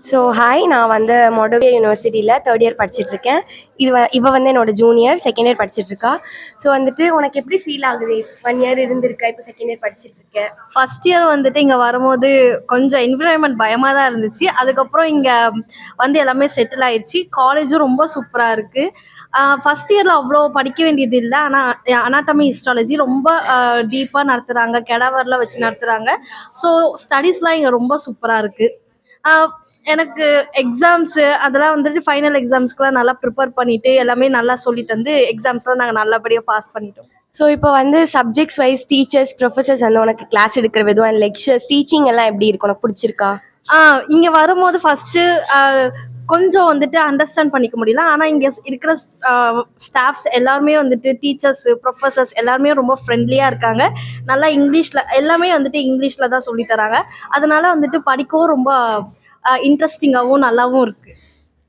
So hi, நான் வந்து மொடவே யூனிவர்சிட்டியில் தேர்ட் இயர் படிச்சுட்ருக்கேன். இவ வந்து என்னோட ஜூனியர் செகண்ட் இயர் படிச்சுட்ருக்கா. ஸோ வந்துட்டு உனக்கு எப்படி ஃபீல் ஆகுது? 1 இயர் இருந்திருக்கா, இப்போ செகண்ட் இயர் படிச்சுட்ருக்கேன். ஃபர்ஸ்ட் இயர் வந்துட்டு இங்கே வரும்போது கொஞ்சம் என்விரான்மெண்ட் பயமாக தான் இருந்துச்சு. அதுக்கப்புறம் இங்கே வந்து எல்லாமே செட்டில் ஆயிடுச்சு. காலேஜும் ரொம்ப சூப்பராக இருக்குது. ஃபர்ஸ்ட் இயரில் அவ்வளோ படிக்க வேண்டியது இல்லை. ஆனால் அனாட்டமி ஹிஸ்டாலஜி ரொம்ப டீப்பாக நடத்துகிறாங்க, கெடாவரில் வச்சு நடத்துகிறாங்க. ஸோ ஸ்டடீஸ்லாம் இங்கே ரொம்ப சூப்பராக இருக்குது. எனக்கு எக்ஸாம்ஸு அதெல்லாம் வந்துட்டு ஃபைனல் எக்ஸாம்ஸ்க்குலாம் நல்லா ப்ரிப்பேர் பண்ணிவிட்டு எல்லாமே நல்லா சொல்லி தந்து எக்ஸாம்ஸ்லாம் நாங்கள் நல்லபடியாக பாஸ் பண்ணிட்டோம். ஸோ இப்போ வந்து சப்ஜெக்ட்ஸ் வைஸ் டீச்சர்ஸ், ப்ரொஃபஸர்ஸ் வந்து உனக்கு கிளாஸ் எடுக்கிற விதம் அண்ட் லெக்சர்ஸ், டீச்சிங் எல்லாம் எப்படி இருக்கு? உனக்கு பிடிச்சிருக்கா? இங்கே வரும்போது ஃபஸ்ட்டு கொஞ்சம் வந்துட்டு அண்டர்ஸ்டாண்ட் பண்ணிக்க முடியல. ஆனால் இங்கே இருக்கிற ஸ்டாஃப்ஸ் எல்லாருமே வந்துட்டு டீச்சர்ஸு, ப்ரொஃபஸர்ஸ் எல்லாருமே ரொம்ப ஃப்ரெண்ட்லியாக இருக்காங்க. நல்லா இங்கிலீஷில் எல்லாமே வந்துட்டு இங்கிலீஷில் தான் சொல்லி தராங்க. அதனால வந்துட்டு படிக்கவும் ரொம்ப இன்ட்ரெஸ்டிங்காகவும் நல்லாவும் இருக்குது.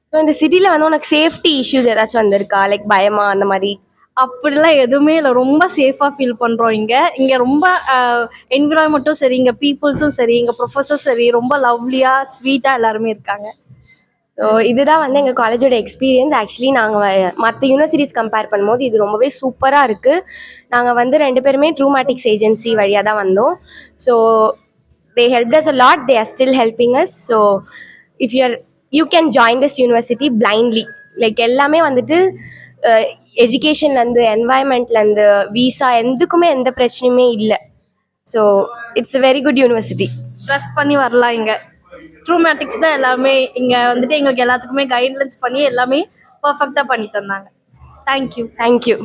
ஸோ இந்த சிட்டியில் வந்து உனக்கு சேஃப்டி இஷ்யூஸ் ஏதாச்சும் வந்திருக்கா? லைக் பயமா அந்த மாதிரி? அப்படிலாம் எதுவுமே இல்லை. ரொம்ப சேஃபாக ஃபீல் பண்ணுறோம் இங்கே. இங்கே ரொம்ப என்விரான்மெண்ட்டும் சரி, இங்கே பீப்புள்ஸும் சரி, இங்கே ப்ரொஃபஸர்ஸ் சரி, ரொம்ப லவ்லியாக ஸ்வீட்டாக எல்லாருமே இருக்காங்க. ஸோ இதுதான் வந்து எங்கள் காலேஜோட எக்ஸ்பீரியன்ஸ். ஆக்சுவலி நாங்கள் மற்ற யூனிவர்சிட்டிஸ் கம்பேர் பண்ணும்போது இது ரொம்பவே சூப்பராக இருக்குது. நாங்கள் வந்து 2 பேருமே ட்ரூமேட்டிக்ஸ் ஏஜென்சி வழியாக தான் வந்தோம். So they helped us a lot, they are still helping us. So if you can join this university blindly, like எல்லாமே வந்துட்டு எஜுகேஷன்லேருந்து, என்வாயன்மெண்ட்லேருந்து, விசா எதுக்குமே எந்த பிரச்சனையுமே இல்லை. So it's a very good university. Trust பண்ணி வரலாம். இங்கே ட்ரூமேட்டிக்ஸ் தான் எல்லாமே இங்கே வந்துட்டு எங்களுக்கு எல்லாத்துக்குமே கைட்லைன்ஸ் பண்ணி எல்லாமே பர்ஃபெக்டாக பண்ணி தந்தாங்க. தேங்க்யூ.